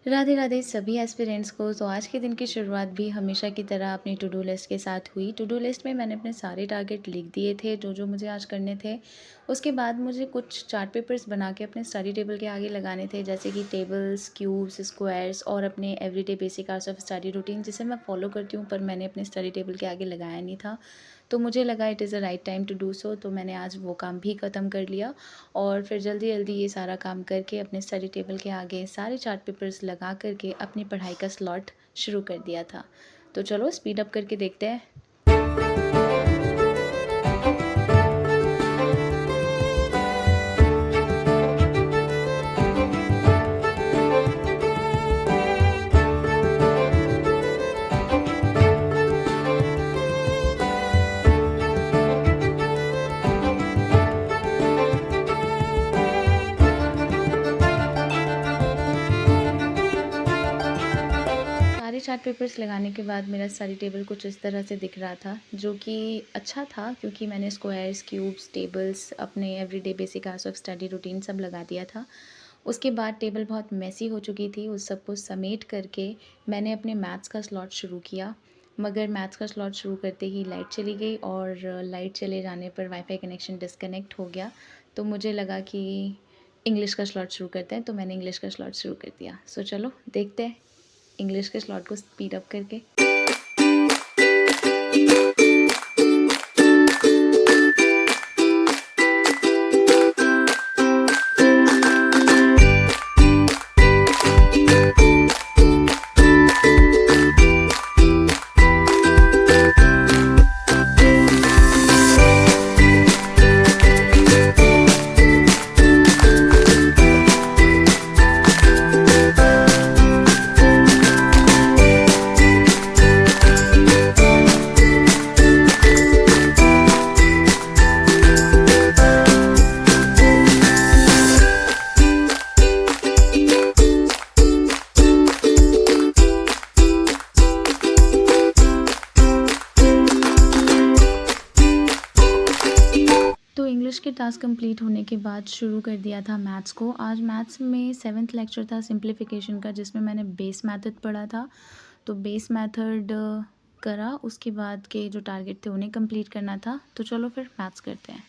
राधे राधे सभी एस्पिरेंट्स को। तो आज के दिन की शुरुआत भी हमेशा की तरह अपनी टू डू लिस्ट के साथ हुई। टू डू लिस्ट में मैंने अपने सारे टारगेट लिख दिए थे जो जो मुझे आज करने थे। उसके बाद मुझे कुछ चार्ट पेपर्स बना के अपने स्टडी टेबल के आगे लगाने थे, जैसे कि टेबल्स, क्यूब्स, स्क्वायर्स और अपने everyday basic hours of study routine, जिसे मैं फॉलो करती हूँ, पर मैंने अपने स्टडी टेबल के आगे लगाया नहीं था। तो मुझे लगा it is a right time to do so, तो मैंने आज वो काम भी ख़त्म कर लिया और फिर जल्दी जल्दी ये सारा काम करके अपने स्टडी टेबल के आगे सारे चार्ट पेपर्स लगा करके अपनी पढ़ाई का स्लॉट शुरू कर दिया था। तो चलो स्पीड अप करके देखते हैं। सारे चार्ट पेपर्स लगाने के बाद मेरा स्टडी टेबल कुछ इस तरह से दिख रहा था, जो कि अच्छा था क्योंकि मैंने स्क्वायर्स, क्यूब्स, टेबल्स, अपने everyday basic hours of study routine सब लगा दिया था। उसके बाद टेबल बहुत मेसी हो चुकी थी, उस सब को समेट करके मैंने अपने मैथ्स का स्लॉट शुरू किया। मगर मैथ्स का स्लॉट शुरू करते ही लाइट चली गई और लाइट चले जाने पर वाईफाई कनेक्शन डिस्कनेक्ट हो गया। तो मुझे लगा कि इंग्लिश का स्लॉट शुरू करते हैं, तो मैंने इंग्लिश का स्लॉट शुरू कर दिया। सो चलो देखते हैं इंग्लिश के स्लॉट को स्पीड अप करके। तो इंग्लिश के टास्क कंप्लीट होने के बाद शुरू कर दिया था मैथ्स को। आज मैथ्स में 7th लेक्चर था सिंप्लीफिकेशन का, जिसमें मैंने बेस मेथड पढ़ा था। तो बेस मेथड करा, उसके बाद के जो टारगेट थे उन्हें कंप्लीट करना था। तो चलो फिर मैथ्स करते हैं।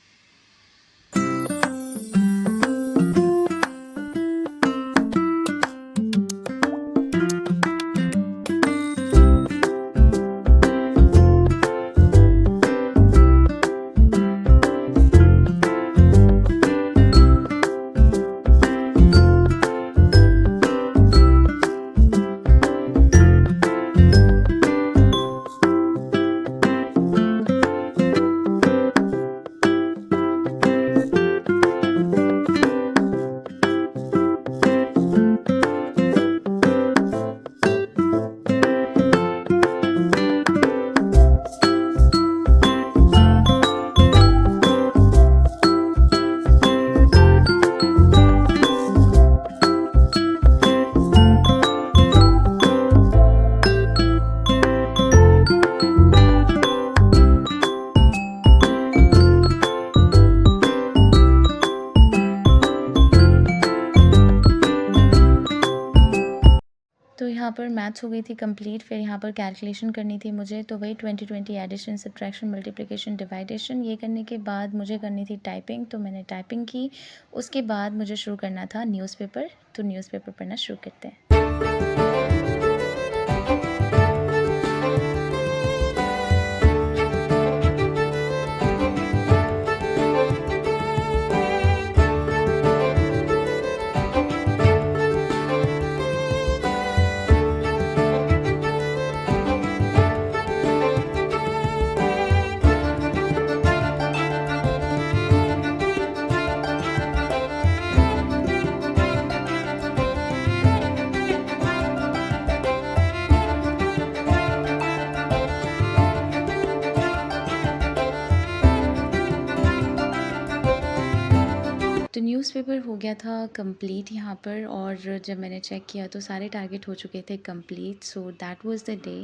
तो यहाँ पर मैथ्स हो गई थी कंप्लीट। फिर यहाँ पर कैलकुलेशन करनी थी मुझे, तो वही 20/20 एडिशन, सब्ट्रैक्शन, मल्टीप्लिकेशन, डिवाइडेशन। ये करने के बाद मुझे करनी थी टाइपिंग, तो मैंने टाइपिंग की। उसके बाद मुझे शुरू करना था न्यूज़पेपर। तो न्यूज़पेपर पढ़ना शुरू करते हैं। तो न्यूज़पेपर हो गया था कंप्लीट यहाँ पर, और जब मैंने चेक किया तो सारे टारगेट हो चुके थे complete. So that was the day.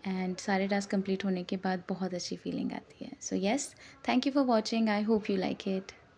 And सारे टास्क कंप्लीट होने के बाद बहुत अच्छी फीलिंग आती है। So yes, thank you for watching. I hope you like it.